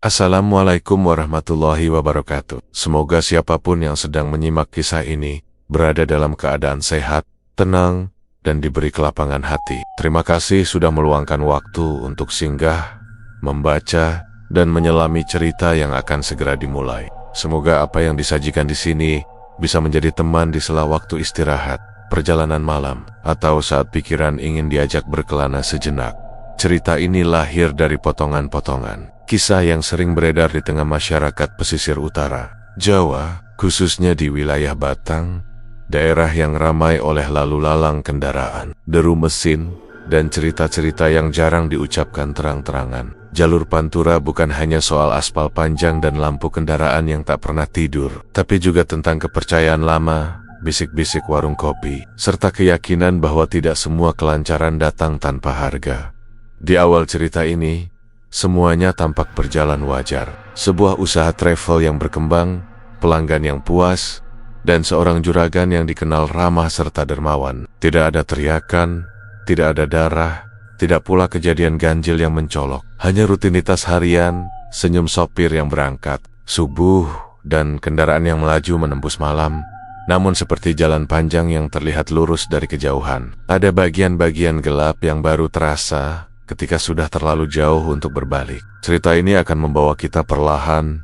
Assalamualaikum warahmatullahi wabarakatuh. Semoga siapapun yang sedang menyimak kisah ini berada dalam keadaan sehat, tenang, dan diberi kelapangan hati. Terima kasih sudah meluangkan waktu untuk singgah, membaca, dan menyelami cerita yang akan segera dimulai. Semoga apa yang disajikan di sini bisa menjadi teman di sela waktu istirahat, perjalanan malam, atau saat pikiran ingin diajak berkelana sejenak. Cerita ini lahir dari potongan-potongan kisah yang sering beredar di tengah masyarakat pesisir utara Jawa, khususnya di wilayah Batang, daerah yang ramai oleh lalu lalang kendaraan, deru mesin, dan cerita-cerita yang jarang diucapkan terang-terangan. Jalur Pantura bukan hanya soal aspal panjang dan lampu kendaraan yang tak pernah tidur, tapi juga tentang kepercayaan lama, bisik-bisik warung kopi, serta keyakinan bahwa tidak semua kelancaran datang tanpa harga. Di awal cerita ini, semuanya tampak berjalan wajar. Sebuah usaha travel yang berkembang, pelanggan yang puas, dan seorang juragan yang dikenal ramah serta dermawan. Tidak ada teriakan, tidak ada darah, tidak pula kejadian ganjil yang mencolok. Hanya rutinitas harian, senyum sopir yang berangkat, subuh, dan kendaraan yang melaju menembus malam. Namun seperti jalan panjang yang terlihat lurus dari kejauhan, ada bagian-bagian gelap yang baru terasa ketika sudah terlalu jauh untuk berbalik. Cerita ini akan membawa kita perlahan,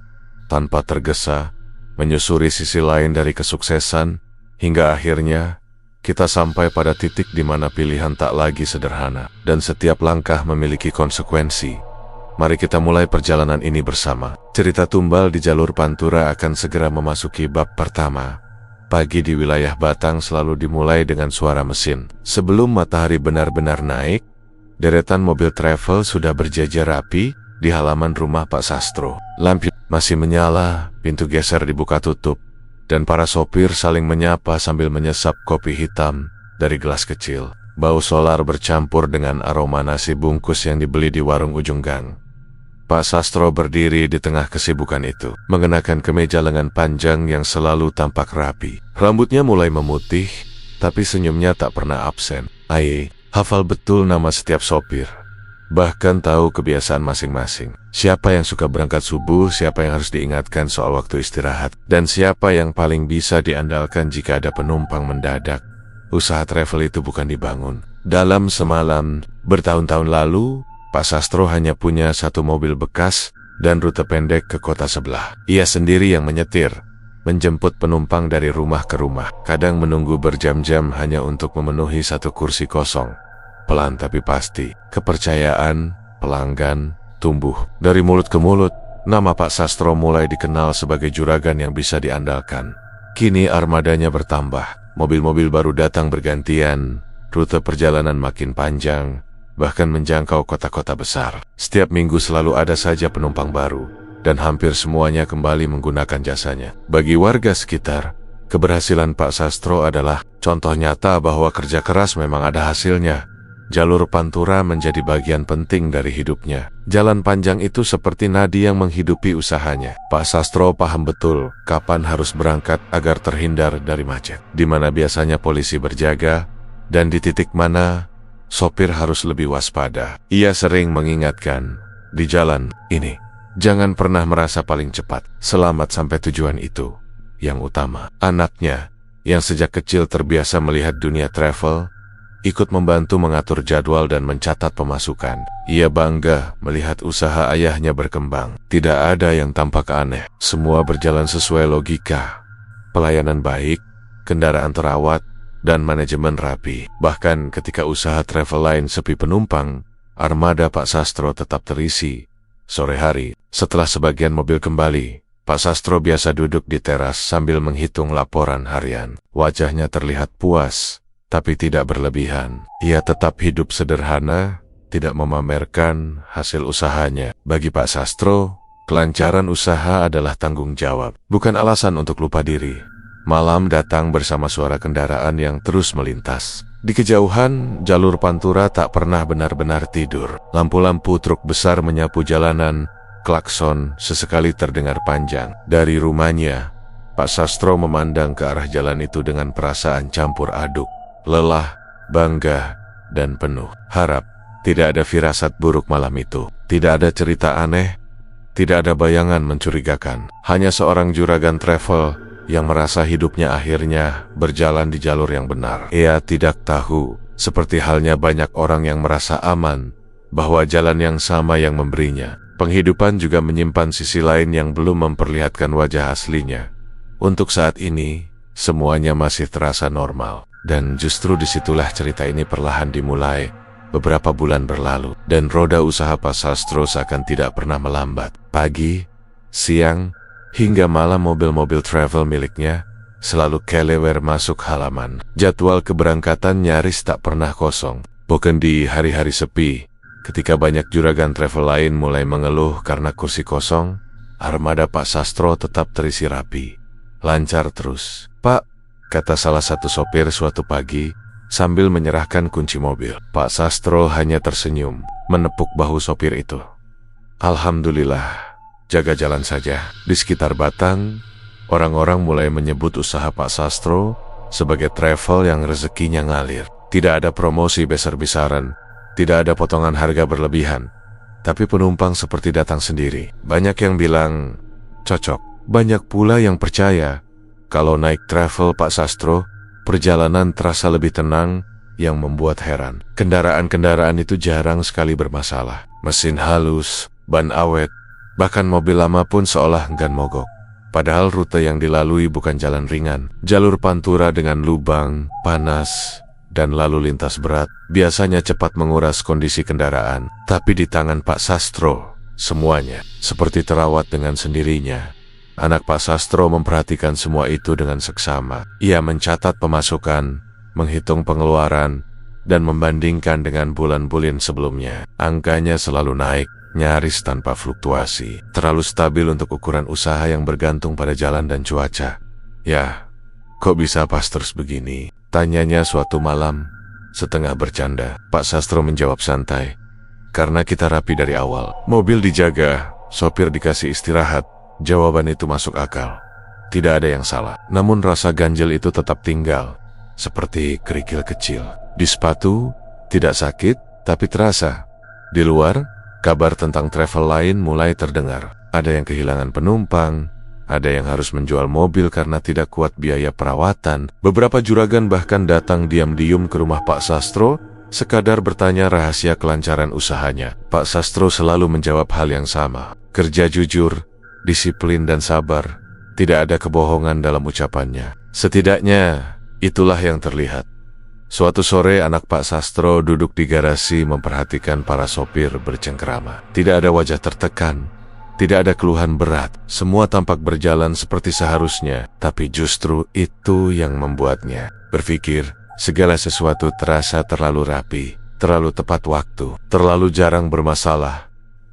tanpa tergesa, menyusuri sisi lain dari kesuksesan, hingga akhirnya kita sampai pada titik di mana pilihan tak lagi sederhana, dan setiap langkah memiliki konsekuensi. Mari kita mulai perjalanan ini bersama. Cerita tumbal di jalur Pantura akan segera memasuki bab pertama. Pagi di wilayah Batang selalu dimulai dengan suara mesin. Sebelum matahari benar-benar naik, deretan mobil travel sudah berjajar rapi di halaman rumah Pak Sastro. Lampu masih menyala, pintu geser dibuka tutup, dan para sopir saling menyapa sambil menyesap kopi hitam dari gelas kecil. Bau solar bercampur dengan aroma nasi bungkus yang dibeli di warung ujung gang. Pak Sastro berdiri di tengah kesibukan itu, mengenakan kemeja lengan panjang yang selalu tampak rapi. Rambutnya mulai memutih, tapi senyumnya tak pernah absen. Aye hafal betul nama setiap sopir, bahkan tahu kebiasaan masing-masing. Siapa yang suka berangkat subuh, siapa yang harus diingatkan soal waktu istirahat, dan siapa yang paling bisa diandalkan jika ada penumpang mendadak. Usaha travel itu bukan dibangun dalam semalam. Bertahun-tahun lalu, Pak Sastro hanya punya satu mobil bekas dan rute pendek ke kota sebelah. Ia sendiri yang menyetir, menjemput penumpang dari rumah ke rumah, kadang menunggu berjam-jam hanya untuk memenuhi satu kursi kosong. Pelan tapi pasti, kepercayaan pelanggan tumbuh. Dari mulut ke mulut, nama Pak Sastro mulai dikenal sebagai juragan yang bisa diandalkan. Kini armadanya bertambah, mobil-mobil baru datang bergantian, rute perjalanan makin panjang, bahkan menjangkau kota-kota besar. Setiap minggu selalu ada saja penumpang baru, dan hampir semuanya kembali menggunakan jasanya. Bagi warga sekitar, keberhasilan Pak Sastro adalah contoh nyata bahwa kerja keras memang ada hasilnya. Jalur Pantura menjadi bagian penting dari hidupnya. Jalan panjang itu seperti nadi yang menghidupi usahanya. Pak Sastro paham betul kapan harus berangkat agar terhindar dari macet, di mana biasanya polisi berjaga, dan di titik mana sopir harus lebih waspada. Ia sering mengingatkan, di jalan ini jangan pernah merasa paling cepat. Selamat sampai tujuan itu yang utama. Anaknya, yang sejak kecil terbiasa melihat dunia travel, ikut membantu mengatur jadwal dan mencatat pemasukan. Ia bangga melihat usaha ayahnya berkembang. Tidak ada yang tampak aneh. Semua berjalan sesuai logika. Pelayanan baik, kendaraan terawat, dan manajemen rapi. Bahkan ketika usaha travel lain sepi penumpang, armada Pak Sastro tetap terisi. Sore hari, setelah sebagian mobil kembali, Pak Sastro biasa duduk di teras sambil menghitung laporan harian. Wajahnya terlihat puas, tapi tidak berlebihan. Ia tetap hidup sederhana, tidak memamerkan hasil usahanya. Bagi Pak Sastro, kelancaran usaha adalah tanggung jawab, bukan alasan untuk lupa diri. Malam datang bersama suara kendaraan yang terus melintas. Di kejauhan, jalur Pantura tak pernah benar-benar tidur. Lampu-lampu truk besar menyapu jalanan, klakson sesekali terdengar panjang. Dari rumahnya, Pak Sastro memandang ke arah jalan itu dengan perasaan campur aduk. Lelah, bangga, dan penuh harap. Tidak ada firasat buruk malam itu. Tidak ada cerita aneh, Tidak ada bayangan mencurigakan, hanya seorang juragan travel yang merasa hidupnya akhirnya berjalan di jalur yang benar. Ia tidak tahu, seperti halnya banyak orang yang merasa aman, bahwa jalan yang sama yang memberinya. Penghidupan juga menyimpan sisi lain yang belum memperlihatkan wajah aslinya. Untuk saat ini, semuanya masih terasa normal. Dan justru disitulah cerita ini perlahan dimulai. Beberapa bulan berlalu, dan roda usaha Pak Sastro seakan tidak pernah melambat. Pagi, siang, hingga malam mobil-mobil travel miliknya selalu kelewer masuk halaman. Jadwal keberangkatan nyaris tak pernah kosong. Bukan di hari-hari sepi, ketika banyak juragan travel lain mulai mengeluh karena kursi kosong, armada Pak Sastro tetap terisi rapi. Lancar terus. "Pak," kata salah satu sopir suatu pagi sambil menyerahkan kunci mobil. Pak Sastro hanya tersenyum, menepuk bahu sopir itu. "Alhamdulillah, jaga jalan saja." Di sekitar Batang, orang-orang mulai menyebut usaha Pak Sastro sebagai travel yang rezekinya ngalir. Tidak ada promosi besar-besaran, tidak ada potongan harga berlebihan, tapi penumpang seperti datang sendiri. Banyak yang bilang cocok, banyak pula yang percaya kalau naik travel Pak Sastro, perjalanan terasa lebih tenang, yang membuat heran. Kendaraan-kendaraan itu jarang sekali bermasalah. Mesin halus, ban awet, bahkan mobil lama pun seolah enggan mogok. Padahal rute yang dilalui bukan jalan ringan. Jalur pantura dengan lubang, panas, dan lalu lintas berat biasanya cepat menguras kondisi kendaraan. Tapi di tangan Pak Sastro, semuanya seperti terawat dengan sendirinya. Anak Pak Sastro memperhatikan semua itu dengan seksama. Ia mencatat pemasukan, menghitung pengeluaran, dan membandingkan dengan bulan-bulan sebelumnya. Angkanya selalu naik, nyaris tanpa fluktuasi. Terlalu stabil untuk ukuran usaha yang bergantung pada jalan dan cuaca. "Ya, kok bisa pas terus begini?" tanyanya suatu malam, setengah bercanda. Pak Sastro menjawab santai, "Karena kita rapi dari awal. Mobil dijaga, sopir dikasih istirahat." Jawaban itu masuk akal. Tidak ada yang salah. Namun rasa ganjil itu tetap tinggal, seperti kerikil kecil. Di sepatu, tidak sakit, tapi terasa. Di luar, kabar tentang travel lain mulai terdengar. Ada yang kehilangan penumpang, ada yang harus menjual mobil karena tidak kuat biaya perawatan. Beberapa juragan bahkan datang diam-diam ke rumah Pak Sastro, sekadar bertanya rahasia kelancaran usahanya. Pak Sastro selalu menjawab hal yang sama. Kerja jujur, disiplin dan sabar. Tidak ada kebohongan dalam ucapannya. Setidaknya, itulah yang terlihat. Suatu sore anak Pak Sastro duduk di garasi memperhatikan para sopir bercengkerama. Tidak ada wajah tertekan, tidak ada keluhan berat. Semua tampak berjalan seperti seharusnya. Tapi justru itu yang membuatnya berpikir segala sesuatu terasa terlalu rapi, terlalu tepat waktu, terlalu jarang bermasalah.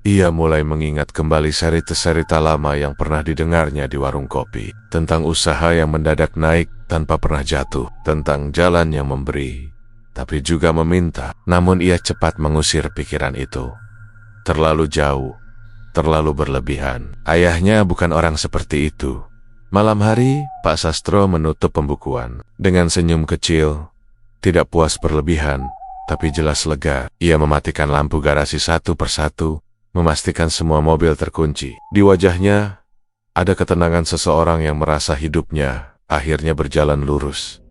Ia mulai mengingat kembali cerita-cerita lama yang pernah didengarnya di warung kopi. Tentang usaha yang mendadak naik tanpa pernah jatuh. Tentang jalan yang memberi, tapi juga meminta. Namun ia cepat mengusir pikiran itu. Terlalu jauh, terlalu berlebihan. Ayahnya bukan orang seperti itu. Malam hari, Pak Sastro menutup pembukuan. Dengan senyum kecil, tidak puas berlebihan, tapi jelas lega. Ia mematikan lampu garasi satu persatu, memastikan semua mobil terkunci. Di wajahnya, ada ketenangan seseorang yang merasa hidupnya akhirnya berjalan lurus.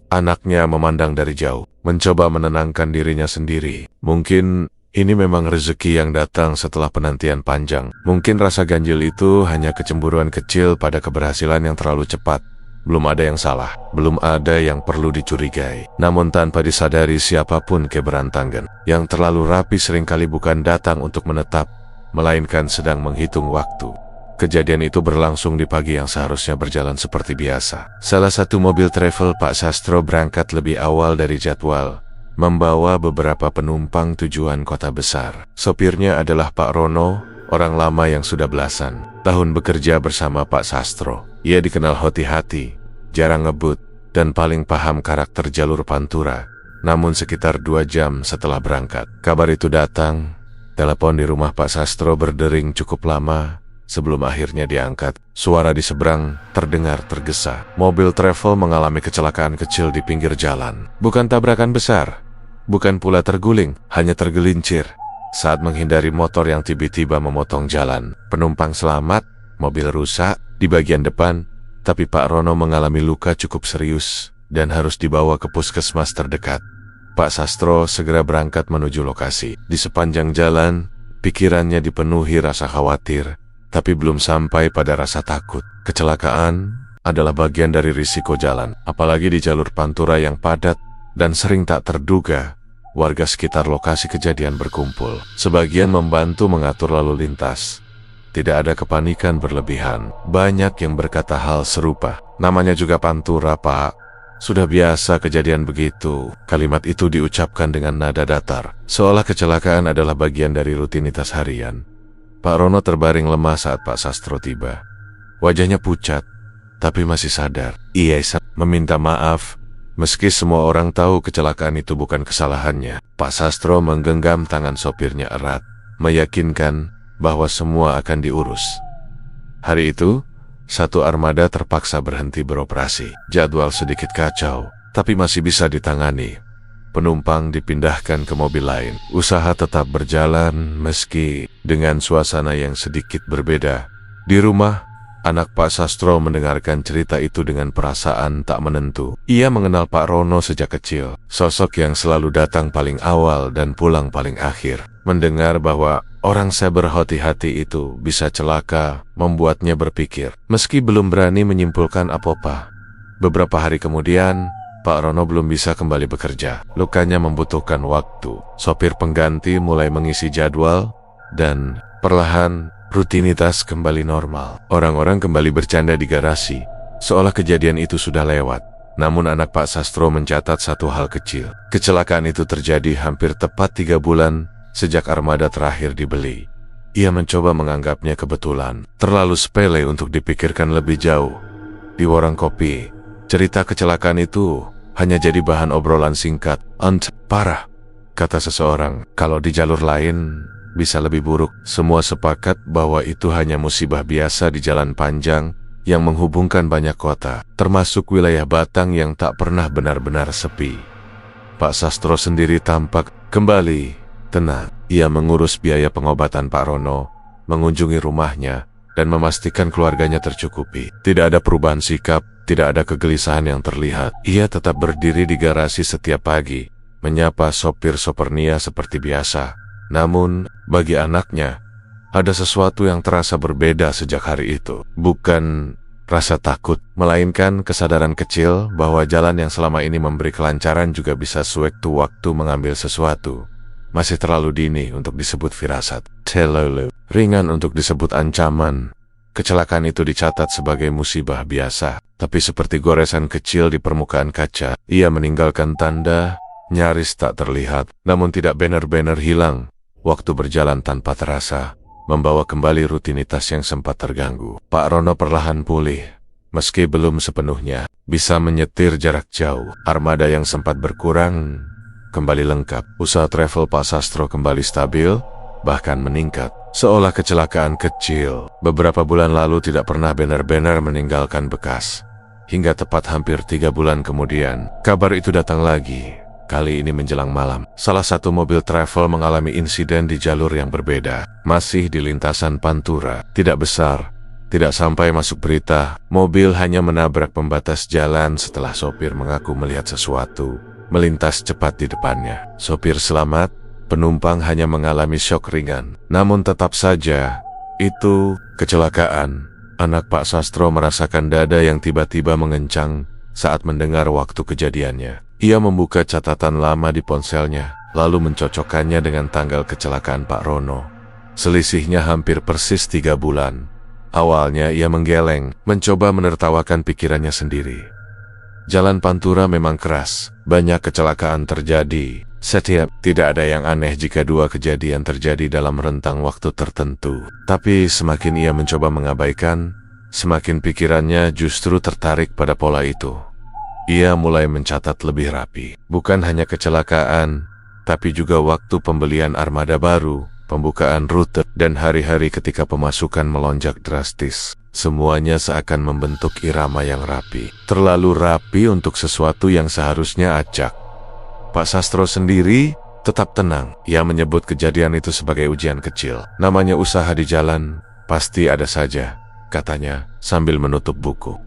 Anaknya memandang dari jauh, mencoba menenangkan dirinya sendiri. Mungkin ini memang rezeki yang datang setelah penantian panjang. Mungkin rasa ganjil itu hanya kecemburuan kecil pada keberhasilan yang terlalu cepat. Belum ada yang salah, belum ada yang perlu dicurigai. Namun tanpa disadari siapapun keberantangan. Yang terlalu rapi seringkali bukan datang untuk menetap, melainkan sedang menghitung waktu. Kejadian itu berlangsung di pagi yang seharusnya berjalan seperti biasa. Salah satu mobil travel Pak Sastro berangkat lebih awal dari jadwal, membawa beberapa penumpang tujuan kota besar. Sopirnya adalah Pak Rono, orang lama yang sudah belasan tahun bekerja bersama Pak Sastro. Ia dikenal hati-hati, jarang ngebut, dan paling paham karakter jalur pantura. Namun sekitar 2 jam setelah berangkat, kabar itu datang. Telepon di rumah Pak Sastro berdering cukup lama sebelum akhirnya diangkat. Suara di seberang terdengar tergesa. Mobil travel mengalami kecelakaan kecil di pinggir jalan. Bukan tabrakan besar, bukan pula terguling, hanya tergelincir. saat menghindari motor yang tiba-tiba memotong jalan. Penumpang selamat, mobil rusak di bagian depan, tapi Pak Rono mengalami luka cukup serius dan harus dibawa ke puskesmas terdekat. Pak Sastro segera berangkat menuju lokasi. Di sepanjang jalan, pikirannya dipenuhi rasa khawatir, tapi belum sampai pada rasa takut. Kecelakaan adalah bagian dari risiko jalan, apalagi di jalur pantura yang padat dan sering tak terduga. Warga sekitar lokasi kejadian berkumpul. Sebagian membantu mengatur lalu lintas. Tidak ada kepanikan berlebihan. Banyak yang berkata hal serupa. Namanya juga pantura, Pak. Sudah biasa kejadian begitu. Kalimat itu diucapkan dengan nada datar, seolah kecelakaan adalah bagian dari rutinitas harian. Pak Rono terbaring lemah saat Pak Sastro tiba. Wajahnya pucat, tapi masih sadar. Ia meminta maaf, meski semua orang tahu kecelakaan itu bukan kesalahannya. Pak Sastro menggenggam tangan sopirnya erat, meyakinkan bahwa semua akan diurus. Hari itu, satu armada terpaksa berhenti beroperasi. Jadwal sedikit kacau, tapi masih bisa ditangani. Penumpang dipindahkan ke mobil lain. Usaha tetap berjalan meski dengan suasana yang sedikit berbeda. Di rumah, anak Pak Sastro mendengarkan cerita itu dengan perasaan tak menentu. Ia mengenal Pak Rono sejak kecil, sosok yang selalu datang paling awal dan pulang paling akhir. Mendengar bahwa orang saya berhati-hati itu bisa celaka membuatnya berpikir, meski belum berani menyimpulkan apa-apa. Beberapa hari kemudian, Pak Rono belum bisa kembali bekerja. Lukanya membutuhkan waktu. Sopir pengganti mulai mengisi jadwal dan perlahan rutinitas kembali normal. Orang-orang kembali bercanda di garasi, seolah kejadian itu sudah lewat. Namun anak Pak Sastro mencatat satu hal kecil. Kecelakaan itu terjadi hampir tepat 3 bulan sejak armada terakhir dibeli. Ia mencoba menganggapnya kebetulan, terlalu sepele untuk dipikirkan lebih jauh. Di warung kopi, cerita kecelakaan itu hanya jadi bahan obrolan singkat. Parah, kata seseorang. Kalau di jalur lain bisa lebih buruk. Semua sepakat bahwa itu hanya musibah biasa di jalan panjang yang menghubungkan banyak kota, termasuk wilayah Batang yang tak pernah benar-benar sepi. Pak Sastro sendiri tampak kembali tenang. Ia mengurus biaya pengobatan Pak Rono, mengunjungi rumahnya, dan memastikan keluarganya tercukupi. Tidak ada perubahan sikap, tidak ada kegelisahan yang terlihat. Ia tetap berdiri di garasi setiap pagi, menyapa sopir-sopir Nia seperti biasa. Namun, bagi anaknya, ada sesuatu yang terasa berbeda sejak hari itu. Bukan rasa takut, melainkan kesadaran kecil bahwa jalan yang selama ini memberi kelancaran juga bisa sewaktu-waktu mengambil sesuatu. Masih terlalu dini untuk disebut firasat, terlalu ringan untuk disebut ancaman. Kecelakaan itu dicatat sebagai musibah biasa, tapi seperti goresan kecil di permukaan kaca, ia meninggalkan tanda nyaris tak terlihat, namun tidak benar-benar hilang. Waktu berjalan tanpa terasa, membawa kembali rutinitas yang sempat terganggu. Pak Rono perlahan pulih, meski belum sepenuhnya bisa menyetir jarak jauh. Armada yang sempat berkurang kembali lengkap. Usaha travel Pak Sastro kembali stabil, bahkan meningkat. Seolah kecelakaan kecil beberapa bulan lalu tidak pernah benar-benar meninggalkan bekas. Hingga tepat hampir 3 bulan kemudian, kabar itu datang lagi. Kali ini menjelang malam, salah satu mobil travel mengalami insiden di jalur yang berbeda. Masih di lintasan Pantura. Tidak besar, tidak sampai masuk berita. Mobil hanya menabrak pembatas jalan setelah sopir mengaku melihat sesuatu melintas cepat di depannya. Sopir selamat, penumpang hanya mengalami syok ringan. Namun tetap saja, itu kecelakaan. Anak Pak Sastro merasakan dada yang tiba-tiba mengencang saat mendengar waktu kejadiannya. Ia membuka catatan lama di ponselnya, lalu mencocokkannya dengan tanggal kecelakaan Pak Rono. Selisihnya hampir persis 3 bulan. Awalnya ia menggeleng, mencoba menertawakan pikirannya sendiri. Jalan Pantura memang keras, banyak kecelakaan terjadi. Tidak ada yang aneh jika 2 kejadian terjadi dalam rentang waktu tertentu. Tapi semakin ia mencoba mengabaikan, semakin pikirannya justru tertarik pada pola itu. Ia mulai mencatat lebih rapi. Bukan hanya kecelakaan, tapi juga waktu pembelian armada baru, pembukaan rute, dan hari-hari ketika pemasukan melonjak drastis. Semuanya seakan membentuk irama yang rapi. Terlalu rapi untuk sesuatu yang seharusnya acak. Pak Sastro sendiri Tetap tenang, ia menyebut kejadian itu sebagai ujian kecil. Namanya usaha di jalan, pasti ada saja, katanya sambil menutup buku.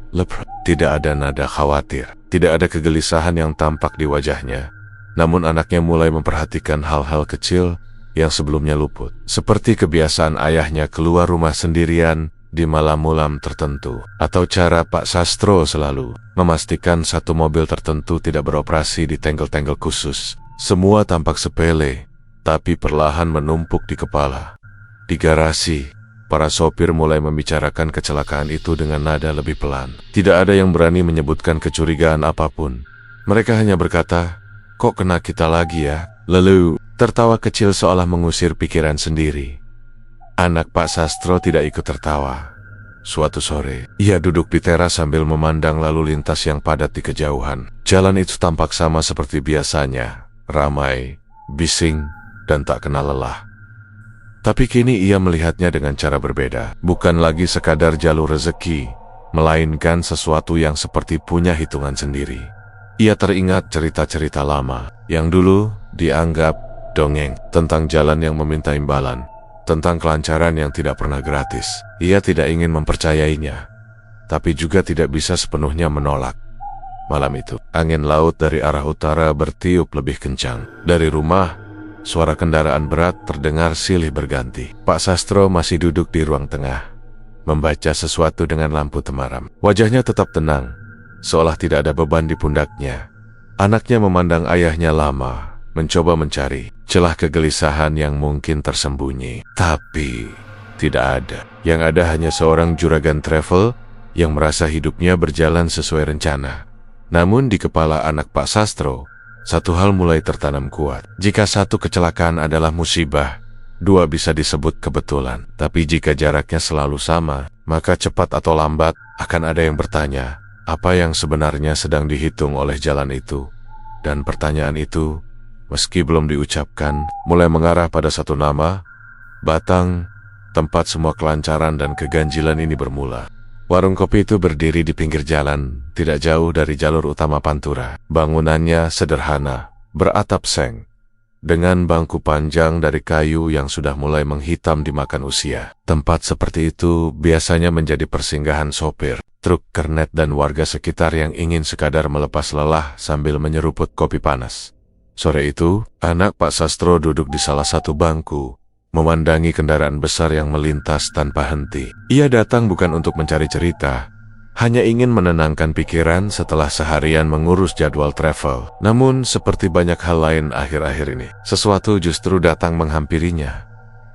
Tidak ada nada khawatir, tidak ada kegelisahan yang tampak di wajahnya. Namun anaknya mulai memperhatikan hal-hal kecil yang sebelumnya luput. Seperti kebiasaan ayahnya keluar rumah sendirian di malam-malam tertentu. Atau cara Pak Sastro selalu memastikan satu mobil tertentu tidak beroperasi di tengkel-tengkel khusus. Semua tampak sepele, tapi perlahan menumpuk di kepala. Di garasi, para sopir mulai membicarakan kecelakaan itu dengan nada lebih pelan. Tidak ada yang berani menyebutkan kecurigaan apapun. Mereka hanya berkata, "Kok kena kita lagi ya?" Lalu tertawa kecil seolah mengusir pikiran sendiri. Anak Pak Sastro tidak ikut tertawa. Suatu sore, ia duduk di teras sambil memandang lalu lintas yang padat di kejauhan. Jalan itu tampak sama seperti biasanya, ramai, bising, dan tak kenal lelah. Tapi kini ia melihatnya dengan cara berbeda. Bukan lagi sekadar jalur rezeki, melainkan sesuatu yang seperti punya hitungan sendiri. Ia teringat cerita-cerita lama yang dulu dianggap dongeng, tentang jalan yang meminta imbalan, tentang kelancaran yang tidak pernah gratis. Ia tidak ingin mempercayainya, tapi juga tidak bisa sepenuhnya menolak. Malam itu, angin laut dari arah utara bertiup lebih kencang. Dari rumah, suara kendaraan berat terdengar silih berganti. Pak Sastro masih duduk di ruang tengah, membaca sesuatu dengan lampu temaram. Wajahnya tetap tenang, seolah tidak ada beban di pundaknya. Anaknya memandang ayahnya lama, mencoba mencari celah kegelisahan yang mungkin tersembunyi. Tapi tidak ada. Yang ada hanya seorang juragan travel yang merasa hidupnya berjalan sesuai rencana. Namun di kepala anak Pak Sastro, satu hal mulai tertanam kuat. Jika satu kecelakaan adalah musibah, dua bisa disebut kebetulan. Tapi jika jaraknya selalu sama, maka cepat atau lambat akan ada yang bertanya, apa yang sebenarnya sedang dihitung oleh jalan itu? Dan pertanyaan itu, meski belum diucapkan, mulai mengarah pada satu nama, Batang, tempat semua kelancaran dan keganjilan ini bermula. Warung kopi itu berdiri di pinggir jalan, tidak jauh dari jalur utama Pantura. Bangunannya sederhana, beratap seng, dengan bangku panjang dari kayu yang sudah mulai menghitam dimakan usia. Tempat seperti itu biasanya menjadi persinggahan sopir, truk kernet dan warga sekitar yang ingin sekadar melepas lelah sambil menyeruput kopi panas. Sore itu, anak Pak Sastro duduk di salah satu bangku, memandangi kendaraan besar yang melintas tanpa henti. Ia datang bukan untuk mencari cerita, hanya ingin menenangkan pikiran setelah seharian mengurus jadwal travel. Namun, seperti banyak hal lain akhir-akhir ini, sesuatu justru datang menghampirinya.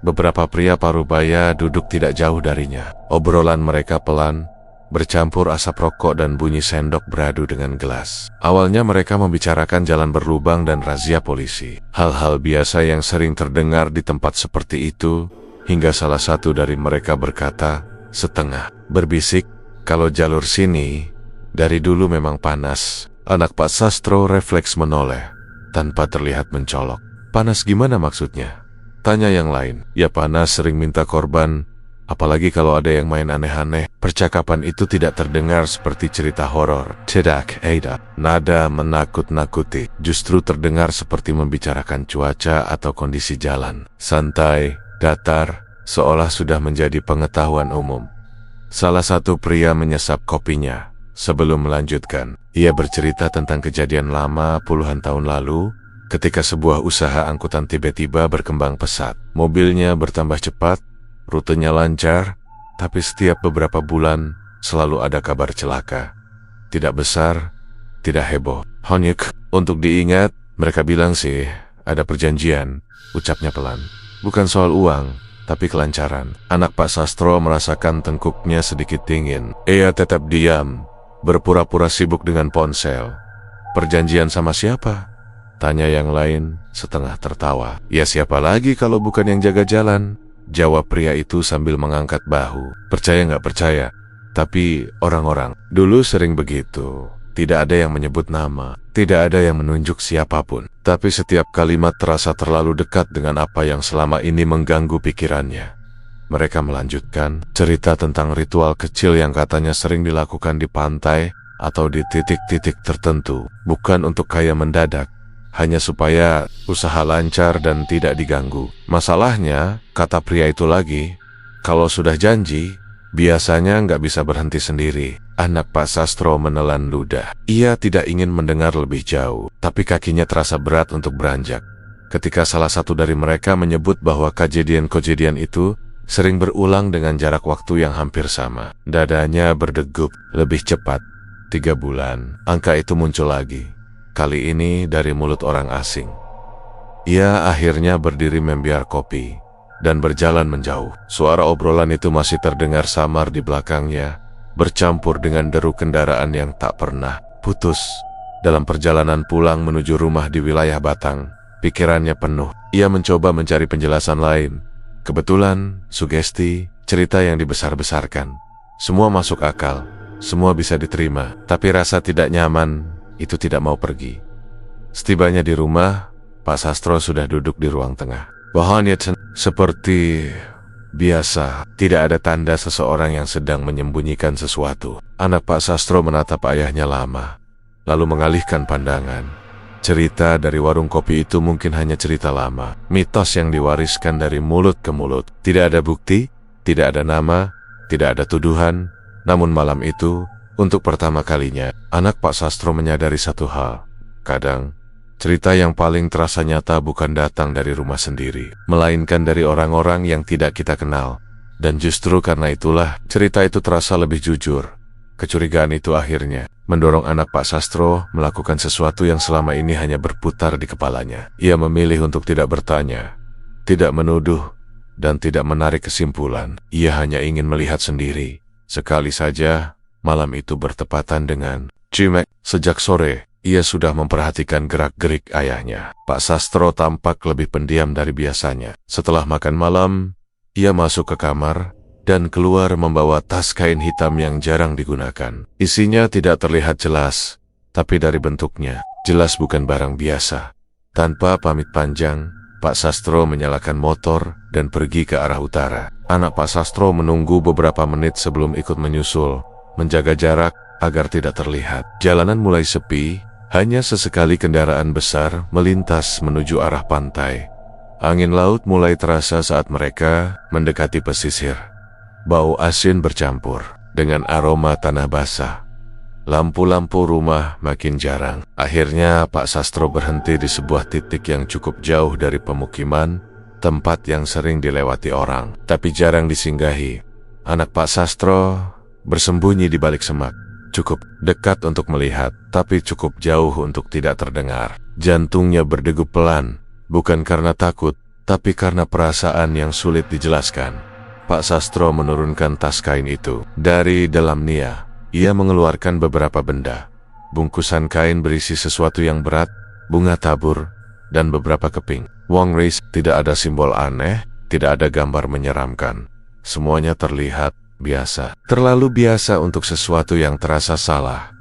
Beberapa pria parubaya duduk tidak jauh darinya. Obrolan mereka pelan, bercampur asap rokok dan bunyi sendok beradu dengan gelas. Awalnya mereka membicarakan jalan berlubang dan razia polisi. Hal-hal biasa yang sering terdengar di tempat seperti itu, hingga salah satu dari mereka berkata, setengah berbisik, kalau jalur sini, dari dulu memang panas. Anak Pak Sastro refleks menoleh, tanpa terlihat mencolok. Panas gimana maksudnya? Tanya yang lain. Ya panas sering minta korban, apalagi kalau ada yang main aneh-aneh. Percakapan itu tidak terdengar seperti cerita horor. Tidak ada nada menakut-nakuti, justru terdengar seperti membicarakan cuaca atau kondisi jalan. Santai, datar, seolah sudah menjadi pengetahuan umum. Salah satu pria menyesap kopinya. Sebelum melanjutkan, ia bercerita tentang kejadian lama puluhan tahun lalu, ketika sebuah usaha angkutan tiba-tiba berkembang pesat. Mobilnya bertambah cepat, rutenya lancar, tapi setiap beberapa bulan selalu ada kabar celaka. Tidak besar, tidak heboh. Honyek, untuk diingat, mereka bilang sih, ada perjanjian, ucapnya pelan. Bukan soal uang, tapi kelancaran. Anak Pak Sastro merasakan tengkuknya sedikit dingin. Ia tetap diam, berpura-pura sibuk dengan ponsel. Perjanjian sama siapa? Tanya yang lain, setengah tertawa. Ya siapa lagi kalau bukan yang jaga jalan? Jawab pria itu sambil mengangkat bahu. Percaya nggak percaya, tapi orang-orang dulu sering begitu. Tidak ada yang menyebut nama, tidak ada yang menunjuk siapapun. Tapi setiap kalimat terasa terlalu dekat dengan apa yang selama ini mengganggu pikirannya. Mereka melanjutkan cerita tentang ritual kecil yang katanya sering dilakukan di pantai atau di titik-titik tertentu. Bukan untuk kaya mendadak, hanya supaya usaha lancar dan tidak diganggu. Masalahnya, kata pria itu lagi, kalau sudah janji, biasanya nggak bisa berhenti sendiri. Anak Pak Sastro menelan ludah. Ia tidak ingin mendengar lebih jauh, tapi kakinya terasa berat untuk beranjak. Ketika salah satu dari mereka menyebut bahwa kejadian-kejadian itu sering berulang dengan jarak waktu yang hampir sama. Dadanya berdegup lebih cepat. 3 bulan, angka itu muncul lagi. Kali ini dari mulut orang asing. Ia akhirnya berdiri membiar kopi dan berjalan menjauh. Suara obrolan itu masih terdengar samar di belakangnya, bercampur dengan deru kendaraan yang tak pernah putus. Dalam perjalanan pulang menuju rumah di wilayah Batang, pikirannya penuh. Ia mencoba mencari penjelasan lain. Kebetulan, sugesti, cerita yang dibesar-besarkan. Semua masuk akal, semua bisa diterima, tapi rasa tidak nyaman itu tidak mau pergi. Setibanya di rumah, Pak Sastro sudah duduk di ruang tengah. Bahannya seperti biasa, tidak ada tanda seseorang yang sedang menyembunyikan sesuatu. Anak Pak Sastro menatap ayahnya lama, lalu mengalihkan pandangan. Cerita dari warung kopi itu mungkin hanya cerita lama, mitos yang diwariskan dari mulut ke mulut. Tidak ada bukti, tidak ada nama, tidak ada tuduhan. Namun malam itu, untuk pertama kalinya, anak Pak Sastro menyadari satu hal. Kadang, cerita yang paling terasa nyata bukan datang dari rumah sendiri, melainkan dari orang-orang yang tidak kita kenal. Dan justru karena itulah, cerita itu terasa lebih jujur. Kecurigaan itu akhirnya mendorong anak Pak Sastro melakukan sesuatu yang selama ini hanya berputar di kepalanya. Ia memilih untuk tidak bertanya, tidak menuduh, dan tidak menarik kesimpulan. Ia hanya ingin melihat sendiri. Sekali saja, malam itu bertepatan dengan Cimek. Sejak sore, ia sudah memperhatikan gerak-gerik ayahnya. Pak Sastro tampak lebih pendiam dari biasanya. Setelah makan malam, ia masuk ke kamar dan keluar membawa tas kain hitam yang jarang digunakan. Isinya tidak terlihat jelas, tapi dari bentuknya, jelas bukan barang biasa. Tanpa pamit panjang, Pak Sastro menyalakan motor dan pergi ke arah utara. Anak Pak Sastro menunggu beberapa menit sebelum ikut menyusul, menjaga jarak agar tidak terlihat. Jalanan mulai sepi, hanya sesekali kendaraan besar melintas menuju arah pantai. Angin laut mulai terasa saat mereka mendekati pesisir. Bau asin bercampur dengan aroma tanah basah. Lampu-lampu rumah makin jarang. Akhirnya Pak Sastro berhenti di sebuah titik yang cukup jauh dari pemukiman, tempat yang sering dilewati orang, tapi jarang disinggahi. Anak Pak Sastro bersembunyi di balik semak. Cukup dekat untuk melihat, tapi cukup jauh untuk tidak terdengar. Jantungnya berdegup pelan, bukan karena takut, tapi karena perasaan yang sulit dijelaskan. Pak Sastro menurunkan tas kain itu. Dari dalam Nia, ia mengeluarkan beberapa benda. Bungkusan kain berisi sesuatu yang berat, bunga tabur, dan beberapa keping. Wong Reis, tidak ada simbol aneh, tidak ada gambar menyeramkan. Semuanya terlihat biasa. Terlalu biasa untuk sesuatu yang terasa salah.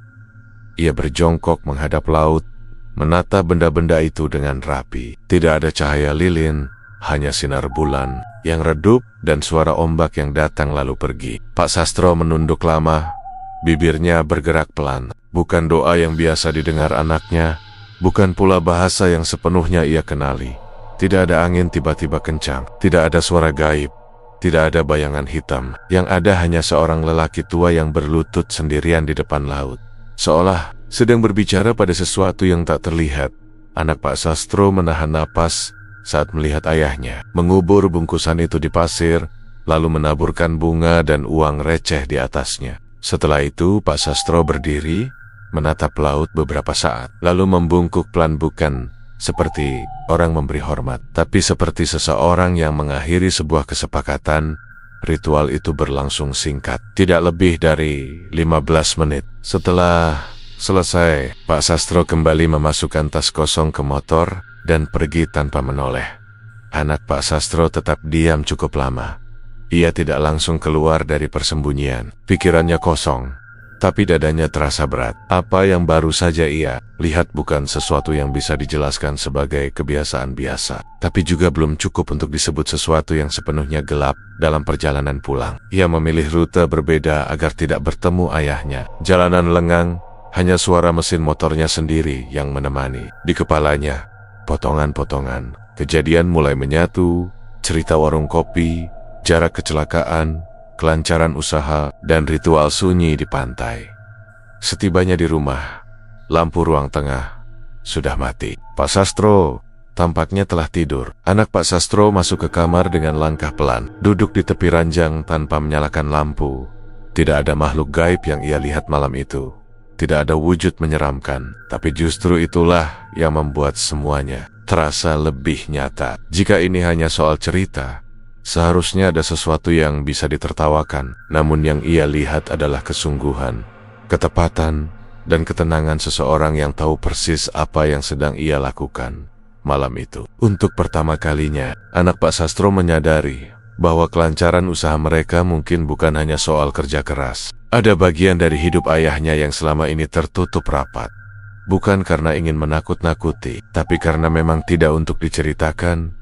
Ia berjongkok menghadap laut, menata benda-benda itu dengan rapi. Tidak ada cahaya lilin, hanya sinar bulan yang redup dan suara ombak yang datang lalu pergi. Pak Sastro menunduk lama, bibirnya bergerak pelan. Bukan doa yang biasa didengar anaknya, bukan pula bahasa yang sepenuhnya ia kenali. Tidak ada angin tiba-tiba kencang, tidak ada suara gaib, tidak ada bayangan hitam. Yang ada hanya seorang lelaki tua yang berlutut sendirian di depan laut, seolah sedang berbicara pada sesuatu yang tak terlihat. Anak Pak Sastro menahan napas saat melihat ayahnya mengubur bungkusan itu di pasir, lalu menaburkan bunga dan uang receh di atasnya. Setelah itu Pak Sastro berdiri, menatap laut beberapa saat, lalu membungkuk pelan, bukan seperti orang memberi hormat, tapi seperti seseorang yang mengakhiri sebuah kesepakatan. Ritual itu berlangsung singkat, tidak lebih dari 15 menit. Setelah selesai, Pak Sastro kembali memasukkan tas kosong ke motor dan pergi tanpa menoleh. Anak Pak Sastro tetap diam cukup lama. Ia tidak langsung keluar dari persembunyian. Pikirannya kosong, tapi dadanya terasa berat. Apa yang baru saja ia lihat bukan sesuatu yang bisa dijelaskan sebagai kebiasaan biasa, tapi juga belum cukup untuk disebut sesuatu yang sepenuhnya gelap. Dalam perjalanan pulang, ia memilih rute berbeda agar tidak bertemu ayahnya. Jalanan lengang, hanya suara mesin motornya sendiri yang menemani. Di kepalanya, potongan-potongan kejadian mulai menyatu, cerita warung kopi, jarak kecelakaan, kelancaran usaha, dan ritual sunyi di pantai. Setibanya di rumah, lampu ruang tengah sudah mati. Pak Sastro tampaknya telah tidur. Anak Pak Sastro masuk ke kamar dengan langkah pelan, duduk di tepi ranjang tanpa menyalakan lampu. Tidak ada makhluk gaib yang ia lihat malam itu. Tidak ada wujud menyeramkan, tapi justru itulah yang membuat semuanya terasa lebih nyata. Jika ini hanya soal cerita, seharusnya ada sesuatu yang bisa ditertawakan. Namun yang ia lihat adalah kesungguhan, ketepatan, dan ketenangan seseorang yang tahu persis apa yang sedang ia lakukan malam itu. Untuk pertama kalinya, anak Pak Sastro menyadari bahwa kelancaran usaha mereka mungkin bukan hanya soal kerja keras. Ada bagian dari hidup ayahnya yang selama ini tertutup rapat. Bukan karena ingin menakut-nakuti, tapi karena memang tidak untuk diceritakan.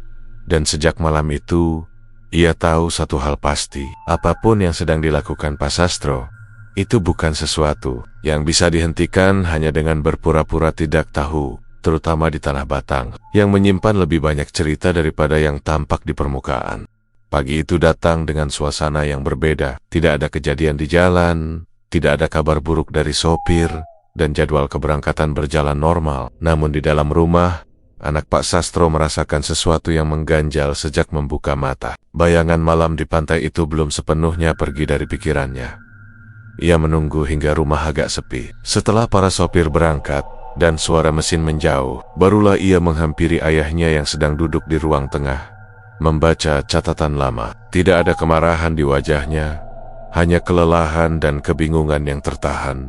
Dan sejak malam itu, ia tahu satu hal pasti, apapun yang sedang dilakukan Pak Sastro, itu bukan sesuatu yang bisa dihentikan hanya dengan berpura-pura tidak tahu, terutama di Tanah Batang, yang menyimpan lebih banyak cerita daripada yang tampak di permukaan. Pagi itu datang dengan suasana yang berbeda. Tidak ada kejadian di jalan, tidak ada kabar buruk dari sopir, dan jadwal keberangkatan berjalan normal. Namun di dalam rumah, anak Pak Sastro merasakan sesuatu yang mengganjal sejak membuka mata. Bayangan malam di pantai itu belum sepenuhnya pergi dari pikirannya. Ia menunggu hingga rumah agak sepi. Setelah para sopir berangkat dan suara mesin menjauh, barulah ia menghampiri ayahnya yang sedang duduk di ruang tengah, membaca catatan lama. Tidak ada kemarahan di wajahnya, hanya kelelahan dan kebingungan yang tertahan.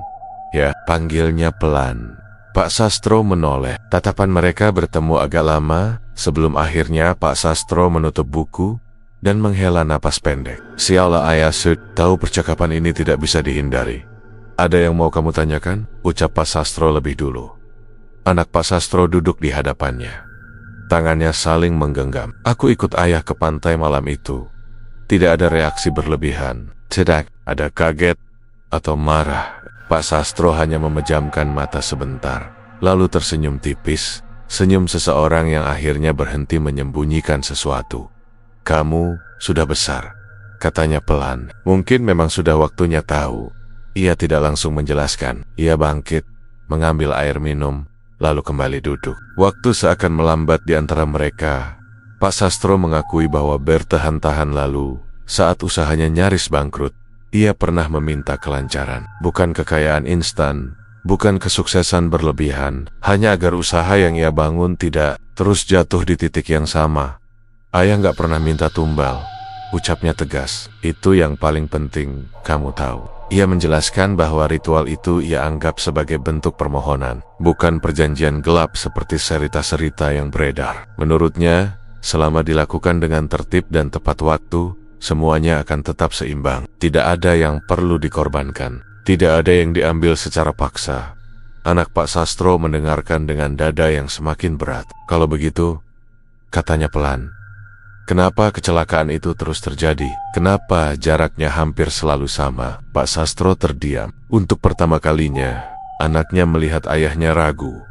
Ya, panggilnya pelan. Pak Sastro menoleh. Tatapan mereka bertemu agak lama, sebelum akhirnya Pak Sastro menutup buku dan menghela napas pendek. Sialah ayah Sud, tahu percakapan ini tidak bisa dihindari. Ada yang mau kamu tanyakan? Ucap Pak Sastro lebih dulu. Anak Pak Sastro duduk di hadapannya. Tangannya saling menggenggam. Aku ikut ayah ke pantai malam itu. Tidak ada reaksi berlebihan. Tidak ada kaget atau marah. Pak Sastro hanya memejamkan mata sebentar, lalu tersenyum tipis. Senyum seseorang yang akhirnya berhenti menyembunyikan sesuatu. Kamu sudah besar, katanya pelan. Mungkin memang sudah waktunya tahu. Ia tidak langsung menjelaskan. Ia bangkit, mengambil air minum, lalu kembali duduk. Waktu seakan melambat di antara mereka. Pak Sastro mengakui bahwa bertahan-tahan lalu, saat usahanya nyaris bangkrut, ia pernah meminta kelancaran. Bukan kekayaan instan, bukan kesuksesan berlebihan, hanya agar usaha yang ia bangun tidak terus jatuh di titik yang sama. Ayah nggak pernah minta tumbal, ucapnya tegas. Itu yang paling penting kamu tahu. Ia menjelaskan bahwa ritual itu ia anggap sebagai bentuk permohonan, bukan perjanjian gelap seperti cerita-cerita yang beredar. Menurutnya, selama dilakukan dengan tertib dan tepat waktu, semuanya akan tetap seimbang. Tidak ada yang perlu dikorbankan, tidak ada yang diambil secara paksa. Anak Pak Sastro mendengarkan dengan dada yang semakin berat. Kalau begitu, katanya pelan, kenapa kecelakaan itu terus terjadi? Kenapa jaraknya hampir selalu sama? Pak Sastro terdiam. Untuk pertama kalinya, anaknya melihat ayahnya ragu.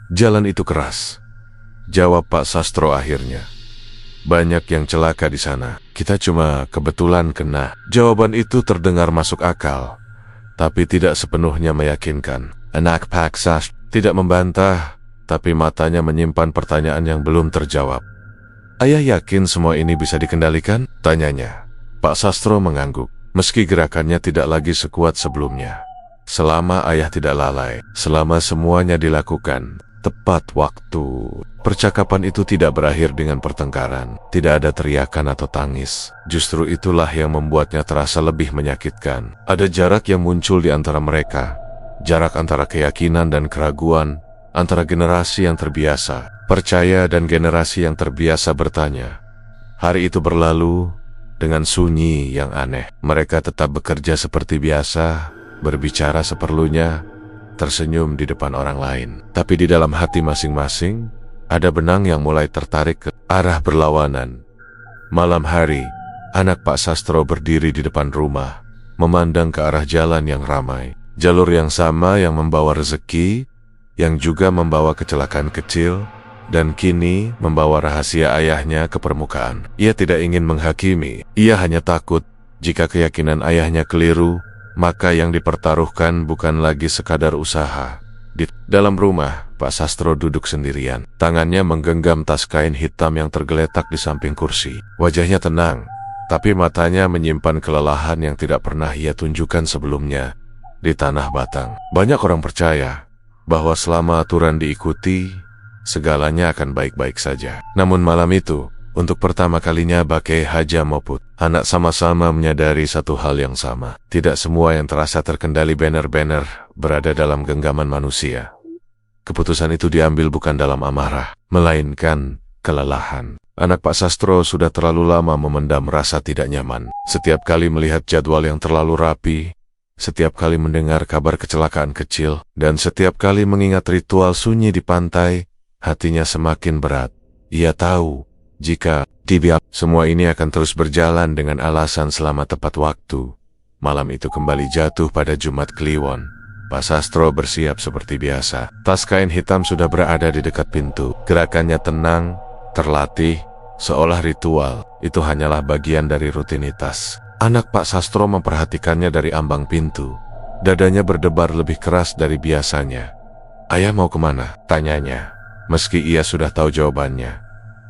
Jalan itu keras, jawab Pak Sastro akhirnya. Banyak yang celaka di sana. Kita cuma kebetulan kena. Jawaban itu terdengar masuk akal, tapi tidak sepenuhnya meyakinkan. Anak Pak Sastro tidak membantah, tapi matanya menyimpan pertanyaan yang belum terjawab. Ayah yakin semua ini bisa dikendalikan? Tanyanya. Pak Sastro mengangguk, meski gerakannya tidak lagi sekuat sebelumnya. Selama ayah tidak lalai, selama semuanya dilakukan tepat waktu. Percakapan itu tidak berakhir dengan pertengkaran, tidak ada teriakan atau tangis. Justru itulah yang membuatnya terasa lebih menyakitkan. Ada jarak yang muncul di antara mereka, jarak antara keyakinan dan keraguan, antara generasi yang terbiasa percaya dan generasi yang terbiasa bertanya. Hari itu berlalu dengan sunyi yang aneh. Mereka tetap bekerja seperti biasa, berbicara seperlunya, tersenyum di depan orang lain. Tapi di dalam hati masing-masing, ada benang yang mulai tertarik ke arah berlawanan. Malam hari, anak Pak Sastro berdiri di depan rumah, memandang ke arah jalan yang ramai. Jalur yang sama yang membawa rezeki, yang juga membawa kecelakaan kecil, dan kini membawa rahasia ayahnya ke permukaan. Ia tidak ingin menghakimi, ia hanya takut jika keyakinan ayahnya keliru, maka yang dipertaruhkan bukan lagi sekadar usaha. Di dalam rumah, Pak Sastro duduk sendirian. Tangannya menggenggam tas kain hitam yang tergeletak di samping kursi. Wajahnya tenang, tapi matanya menyimpan kelelahan yang tidak pernah ia tunjukkan sebelumnya di tanah Batang. Banyak orang percaya bahwa selama aturan diikuti, segalanya akan baik-baik saja. Namun malam itu, untuk pertama kalinya Bake Haja Moput, anak sama-sama menyadari satu hal yang sama. Tidak semua yang terasa terkendali benar-benar berada dalam genggaman manusia. Keputusan itu diambil bukan dalam amarah, melainkan kelelahan. Anak Pak Sastro sudah terlalu lama memendam rasa tidak nyaman. Setiap kali melihat jadwal yang terlalu rapi, setiap kali mendengar kabar kecelakaan kecil, dan setiap kali mengingat ritual sunyi di pantai, hatinya semakin berat. Ia tahu, jika dibiarkan, semua ini akan terus berjalan dengan alasan selama tepat waktu. Malam itu kembali jatuh pada Jumat Kliwon. Pak Sastro bersiap seperti biasa. Tas kain hitam sudah berada di dekat pintu. Gerakannya tenang, terlatih, seolah ritual. Itu hanyalah bagian dari rutinitas. Anak Pak Sastro memperhatikannya dari ambang pintu. Dadanya berdebar lebih keras dari biasanya. "Ayah mau kemana?" tanyanya, meski ia sudah tahu jawabannya.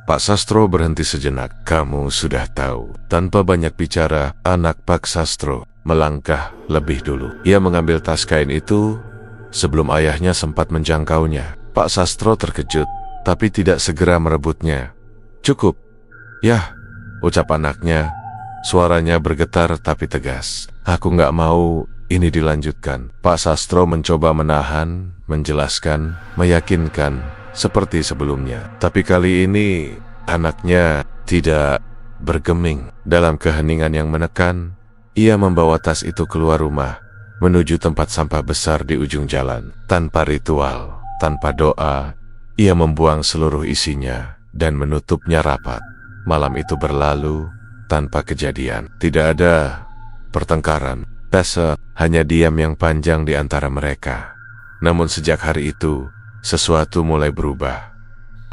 Pak Sastro berhenti sejenak. "Kamu sudah tahu." Tanpa banyak bicara, anak Pak Sastro melangkah lebih dulu. Ia mengambil tas kain itu sebelum ayahnya sempat menjangkaunya. Pak Sastro terkejut, tapi tidak segera merebutnya. "Cukup." "Yah," ucap anaknya. Suaranya bergetar tapi tegas. "Aku nggak mau ini dilanjutkan." Pak Sastro mencoba menahan, menjelaskan, meyakinkan seperti sebelumnya. Tapi kali ini anaknya tidak bergeming. Dalam keheningan yang menekan, ia membawa tas itu keluar rumah, menuju tempat sampah besar di ujung jalan. Tanpa ritual, tanpa doa, ia membuang seluruh isinya dan menutupnya rapat. Malam itu berlalu tanpa kejadian. Tidak ada pertengkaran, hanya diam yang panjang di antara mereka. Namun sejak hari itu, sesuatu mulai berubah.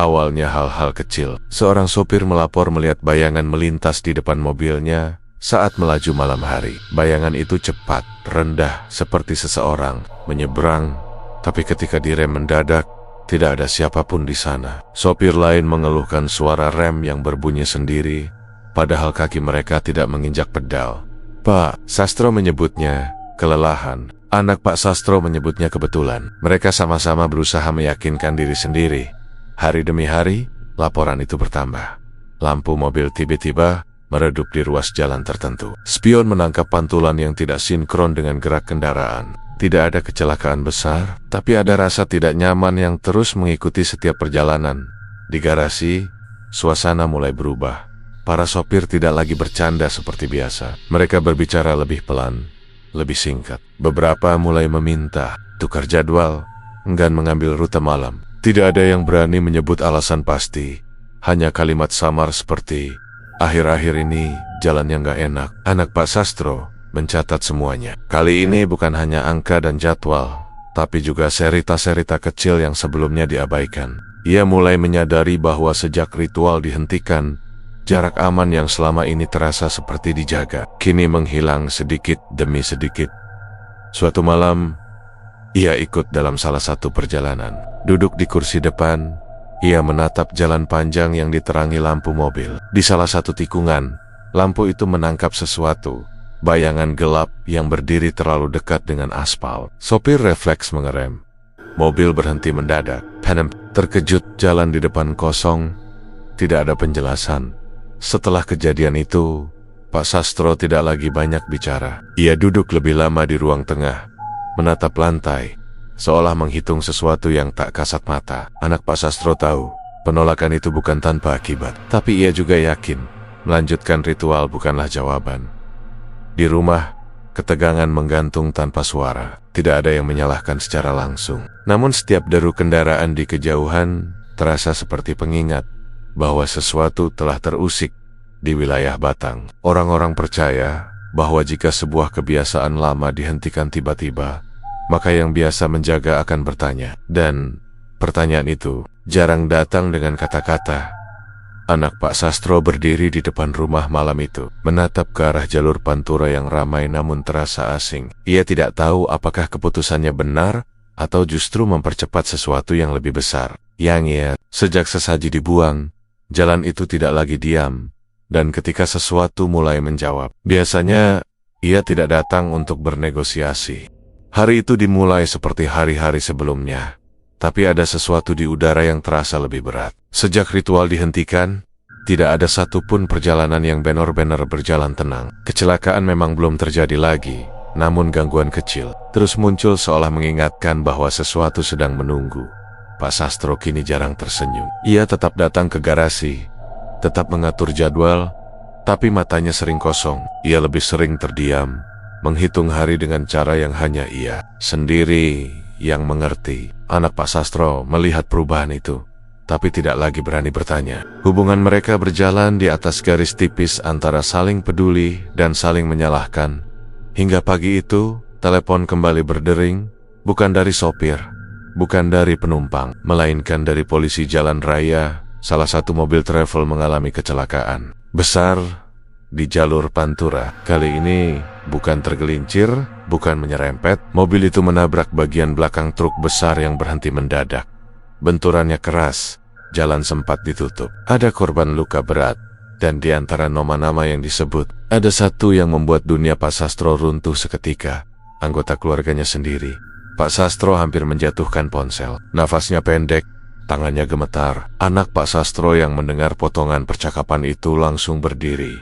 Awalnya hal-hal kecil. Seorang sopir melapor melihat bayangan melintas di depan mobilnya saat melaju malam hari. Bayangan itu cepat, rendah, seperti seseorang menyeberang, tapi ketika direm mendadak, tidak ada siapapun di sana. Sopir lain mengeluhkan suara rem yang berbunyi sendiri, padahal kaki mereka tidak menginjak pedal. Pak Sastro menyebutnya kelelahan. Anak Pak Sastro menyebutnya kebetulan. Mereka sama-sama berusaha meyakinkan diri sendiri. Hari demi hari, laporan itu bertambah. Lampu mobil tiba-tiba meredup di ruas jalan tertentu. Spion menangkap pantulan yang tidak sinkron dengan gerak kendaraan. Tidak ada kecelakaan besar, tapi ada rasa tidak nyaman yang terus mengikuti setiap perjalanan. Di garasi, suasana mulai berubah. Para sopir tidak lagi bercanda seperti biasa. Mereka berbicara lebih pelan, lebih singkat. Beberapa mulai meminta tukar jadwal, enggan mengambil rute malam. Tidak ada yang berani menyebut alasan pasti. Hanya kalimat samar seperti, "Akhir-akhir ini jalannya nggak enak." Anak Pak Sastro mencatat semuanya. Kali ini bukan hanya angka dan jadwal, tapi juga serita-serita kecil yang sebelumnya diabaikan. Ia mulai menyadari bahwa sejak ritual dihentikan, jarak aman yang selama ini terasa seperti dijaga, kini menghilang sedikit demi sedikit. Suatu malam, ia ikut dalam salah satu perjalanan. Duduk di kursi depan, ia menatap jalan panjang yang diterangi lampu mobil. Di salah satu tikungan, lampu itu menangkap sesuatu, bayangan gelap yang berdiri terlalu dekat dengan aspal. Sopir refleks mengerem. Mobil berhenti mendadak. Terkejut, jalan di depan kosong, tidak ada penjelasan. Setelah kejadian itu, Pak Sastro tidak lagi banyak bicara. Ia duduk lebih lama di ruang tengah, menatap lantai, seolah menghitung sesuatu yang tak kasat mata. Anak Pak Sastro tahu, penolakan itu bukan tanpa akibat. Tapi ia juga yakin, melanjutkan ritual bukanlah jawaban. Di rumah, ketegangan menggantung tanpa suara. Tidak ada yang menyalahkan secara langsung. Namun setiap deru kendaraan di kejauhan terasa seperti pengingat bahwa sesuatu telah terusik di wilayah Batang. Orang-orang percaya bahwa jika sebuah kebiasaan lama dihentikan tiba-tiba, maka yang biasa menjaga akan bertanya. Dan pertanyaan itu jarang datang dengan kata-kata. Anak Pak Sastro berdiri di depan rumah malam itu, menatap ke arah jalur pantura yang ramai namun terasa asing. Ia tidak tahu apakah keputusannya benar atau justru mempercepat sesuatu yang lebih besar. Sejak sesaji dibuang, jalan itu tidak lagi diam. Dan ketika sesuatu mulai menjawab, biasanya ia tidak datang untuk bernegosiasi. Hari itu dimulai seperti hari-hari sebelumnya. Tapi ada sesuatu di udara yang terasa lebih berat. Sejak ritual dihentikan, tidak ada satupun perjalanan yang benar-benar berjalan tenang. Kecelakaan memang belum terjadi lagi, namun gangguan kecil terus muncul seolah mengingatkan bahwa sesuatu sedang menunggu. Pak Sastro kini jarang tersenyum. Ia tetap datang ke garasi, tetap mengatur jadwal, tapi matanya sering kosong. Ia lebih sering terdiam, menghitung hari dengan cara yang hanya ia sendiri yang mengerti. Anak Pak Sastro melihat perubahan itu, tapi tidak lagi berani bertanya. Hubungan mereka berjalan di atas garis tipis antara saling peduli dan saling menyalahkan. Hingga pagi itu, telepon kembali berdering, bukan dari sopir, bukan dari penumpang, melainkan dari polisi jalan raya. Salah satu mobil travel mengalami kecelakaan besar di jalur pantura. Kali ini bukan tergelincir, bukan menyerempet. Mobil itu menabrak bagian belakang truk besar yang berhenti mendadak. Benturannya keras, jalan sempat ditutup. Ada korban luka berat, dan di antara nama-nama yang disebut, ada satu yang membuat dunia Pak Sastro runtuh seketika. Anggota keluarganya sendiri. Pak Sastro hampir menjatuhkan ponsel. Nafasnya pendek, tangannya gemetar. Anak Pak Sastro yang mendengar potongan percakapan itu langsung berdiri.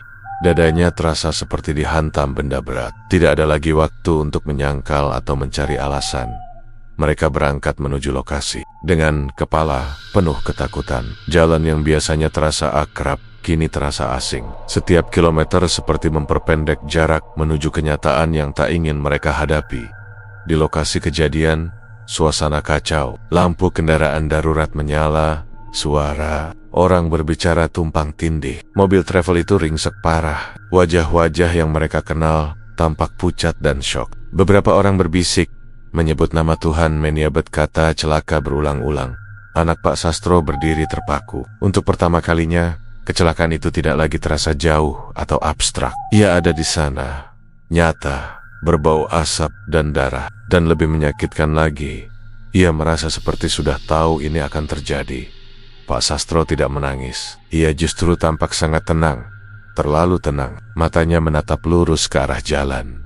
Dadanya terasa seperti dihantam benda berat. Tidak ada lagi waktu untuk menyangkal atau mencari alasan. Mereka berangkat menuju lokasi dengan kepala penuh ketakutan. Jalan yang biasanya terasa akrab kini terasa asing. Setiap kilometer seperti memperpendek jarak menuju kenyataan yang tak ingin mereka hadapi. Di lokasi kejadian, suasana kacau. Lampu kendaraan darurat menyala, suara orang berbicara tumpang tindih. Mobil travel itu ringsek parah. Wajah-wajah yang mereka kenal tampak pucat dan syok. Beberapa orang berbisik, menyebut nama Tuhan, menyebut kata celaka berulang-ulang. Anak Pak Sastro berdiri terpaku. Untuk pertama kalinya, kecelakaan itu tidak lagi terasa jauh atau abstrak. Ia ada di sana, nyata, berbau asap dan darah. Dan lebih menyakitkan lagi, ia merasa seperti sudah tahu ini akan terjadi. Pak Sastro tidak menangis. Ia justru tampak sangat tenang, terlalu tenang. Matanya menatap lurus ke arah jalan,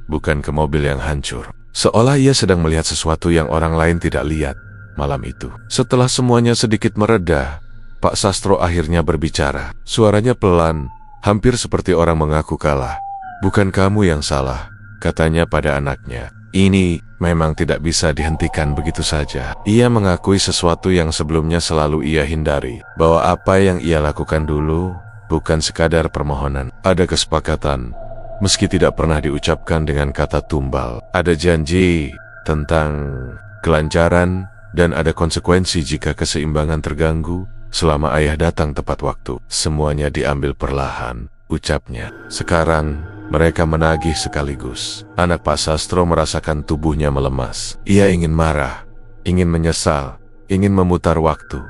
bukan ke mobil yang hancur. Seolah ia sedang melihat sesuatu yang orang lain tidak lihat. Malam itu, setelah semuanya sedikit mereda, Pak Sastro akhirnya berbicara. Suaranya pelan, hampir seperti orang mengaku kalah. "Bukan kamu yang salah," katanya pada anaknya. Ini memang tidak bisa dihentikan begitu saja. Ia mengakui sesuatu yang sebelumnya selalu ia hindari, bahwa apa yang ia lakukan dulu bukan sekadar permohonan. Ada kesepakatan, meski tidak pernah diucapkan dengan kata tumbal. Ada janji tentang kelancaran, dan ada konsekuensi jika keseimbangan terganggu. Selama ayah datang tepat waktu, semuanya diambil perlahan, ucapnya. Sekarang mereka menagih sekaligus. Anak Pak Sastro merasakan tubuhnya melemas. Ia ingin marah, ingin menyesal, ingin memutar waktu.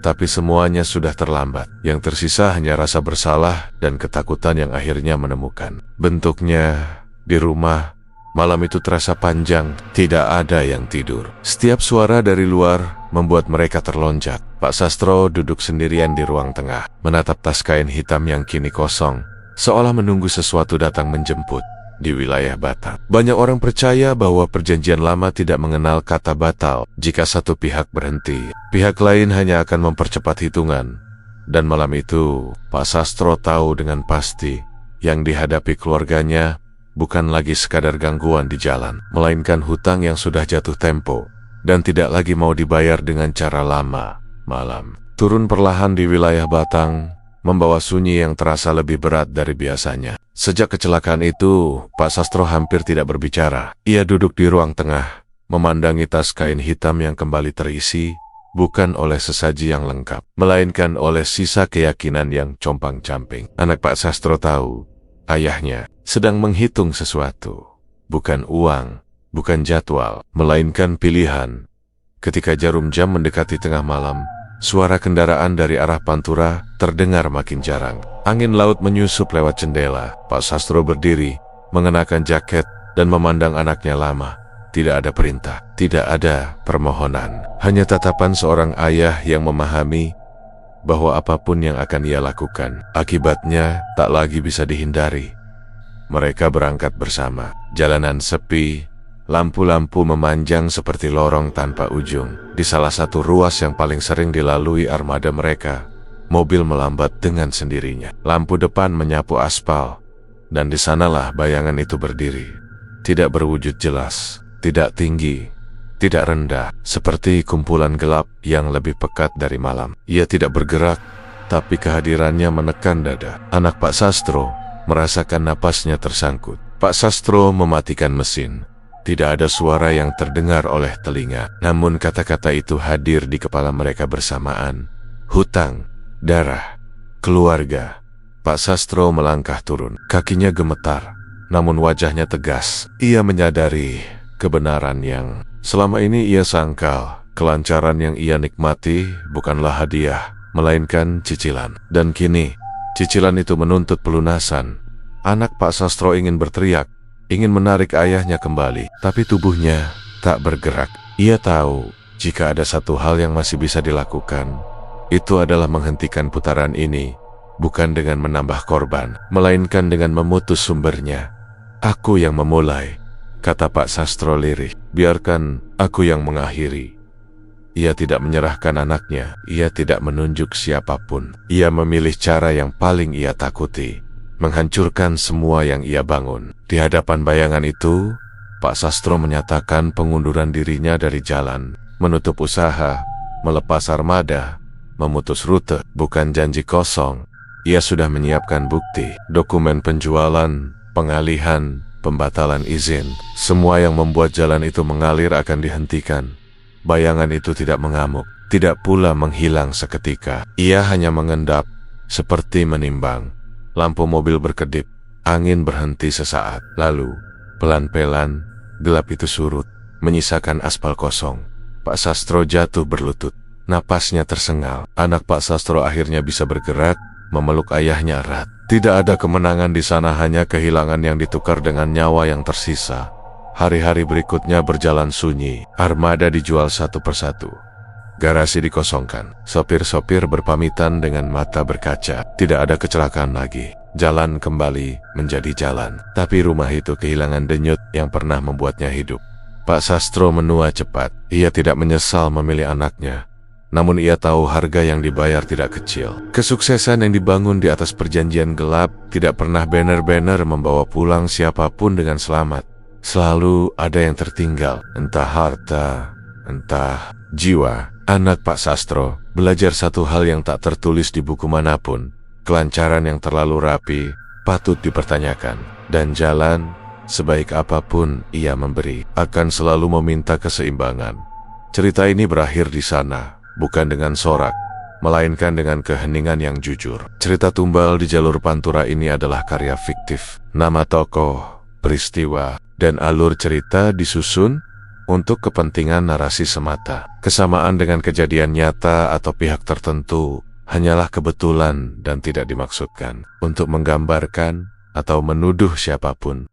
Tapi semuanya sudah terlambat. Yang tersisa hanya rasa bersalah dan ketakutan yang akhirnya menemukan bentuknya di rumah. Malam itu terasa panjang, tidak ada yang tidur. Setiap suara dari luar membuat mereka terlonjak. Pak Sastro duduk sendirian di ruang tengah, menatap tas kain hitam yang kini kosong, seolah menunggu sesuatu datang menjemput. Di wilayah Batak, banyak orang percaya bahwa perjanjian lama tidak mengenal kata batal. Jika satu pihak berhenti, pihak lain hanya akan mempercepat hitungan. Dan malam itu, Pak Sastro tahu dengan pasti, yang dihadapi keluarganya bukan lagi sekadar gangguan di jalan, melainkan hutang yang sudah jatuh tempo, dan tidak lagi mau dibayar dengan cara lama. Malam turun perlahan di wilayah Batang, membawa sunyi yang terasa lebih berat dari biasanya. Sejak kecelakaan itu, Pak Sastro hampir tidak berbicara. Ia duduk di ruang tengah, memandangi tas kain hitam yang kembali terisi, bukan oleh sesaji yang lengkap, melainkan oleh sisa keyakinan yang compang-camping. Anak Pak Sastro tahu, ayahnya sedang menghitung sesuatu. Bukan uang, bukan jadwal, melainkan pilihan. Ketika jarum jam mendekati tengah malam, suara kendaraan dari arah Pantura terdengar makin jarang. Angin laut menyusup lewat jendela. Pak Sastro berdiri, mengenakan jaket, dan memandang anaknya lama. Tidak ada perintah, tidak ada permohonan. Hanya tatapan seorang ayah yang memahami bahwa apapun yang akan ia lakukan, akibatnya tak lagi bisa dihindari. Mereka berangkat bersama. Jalanan sepi, lampu-lampu memanjang seperti lorong tanpa ujung. Di salah satu ruas yang paling sering dilalui armada mereka, mobil melambat dengan sendirinya. Lampu depan menyapu aspal, dan di sanalah bayangan itu berdiri. Tidak berwujud jelas, tidak tinggi, tidak rendah, seperti kumpulan gelap yang lebih pekat dari malam. Ia tidak bergerak, tapi kehadirannya menekan dada. Anak Pak Sastro merasakan napasnya tersangkut. Pak Sastro mematikan mesin. Tidak ada suara yang terdengar oleh telinga, namun kata-kata itu hadir di kepala mereka bersamaan. Hutang, darah, keluarga. Pak Sastro melangkah turun. Kakinya gemetar, namun wajahnya tegas. Ia menyadari kebenaran yang selama ini ia sangkal. Kelancaran yang ia nikmati bukanlah hadiah, melainkan cicilan. Dan kini, cicilan itu menuntut pelunasan. Anak Pak Sastro ingin berteriak, ingin menarik ayahnya kembali, tapi tubuhnya tak bergerak. Ia tahu, jika ada satu hal yang masih bisa dilakukan, itu adalah menghentikan putaran ini, bukan dengan menambah korban, melainkan dengan memutus sumbernya. Aku yang memulai, kata Pak Sastro lirih. Biarkan aku yang mengakhiri. Ia tidak menyerahkan anaknya, ia tidak menunjuk siapapun. Ia memilih cara yang paling ia takuti, menghancurkan semua yang ia bangun. Di hadapan bayangan itu, Pak Sastro menyatakan pengunduran dirinya dari jalan, menutup usaha, melepas armada, memutus rute. Bukan janji kosong. Ia sudah menyiapkan bukti, dokumen penjualan, pengalihan, pembatalan izin. Semua yang membuat jalan itu mengalir akan dihentikan. Bayangan itu tidak mengamuk, tidak pula menghilang seketika. Ia hanya mengendap, seperti menimbang. Lampu mobil berkedip, angin berhenti sesaat. Lalu, pelan-pelan, gelap itu surut, menyisakan aspal kosong. Pak Sastro jatuh berlutut. Napasnya tersengal. Anak Pak Sastro akhirnya bisa bergerak, memeluk ayahnya erat. Tidak ada kemenangan di sana, hanya kehilangan yang ditukar dengan nyawa yang tersisa. Hari-hari berikutnya berjalan sunyi. Armada dijual satu persatu. Garasi dikosongkan. Sopir-sopir berpamitan dengan mata berkaca. Tidak ada kecelakaan lagi. Jalan kembali menjadi jalan. Tapi rumah itu kehilangan denyut yang pernah membuatnya hidup. Pak Sastro menua cepat. Ia tidak menyesal memilih anaknya. Namun ia tahu harga yang dibayar tidak kecil. Kesuksesan yang dibangun di atas perjanjian gelap tidak pernah banner-banner membawa pulang siapapun dengan selamat. Selalu ada yang tertinggal, entah harta, entah jiwa. Anak Pak Sastro belajar satu hal yang tak tertulis di buku manapun. Kelancaran yang terlalu rapi patut dipertanyakan. Dan jalan, sebaik apapun ia memberi, akan selalu meminta keseimbangan. Cerita ini berakhir di sana, bukan dengan sorak, melainkan dengan keheningan yang jujur. Cerita tumbal di jalur Pantura ini adalah karya fiktif. Nama tokoh, peristiwa, dan alur cerita disusun untuk kepentingan narasi semata. Kesamaan dengan kejadian nyata atau pihak tertentu hanyalah kebetulan dan tidak dimaksudkan untuk menggambarkan atau menuduh siapapun.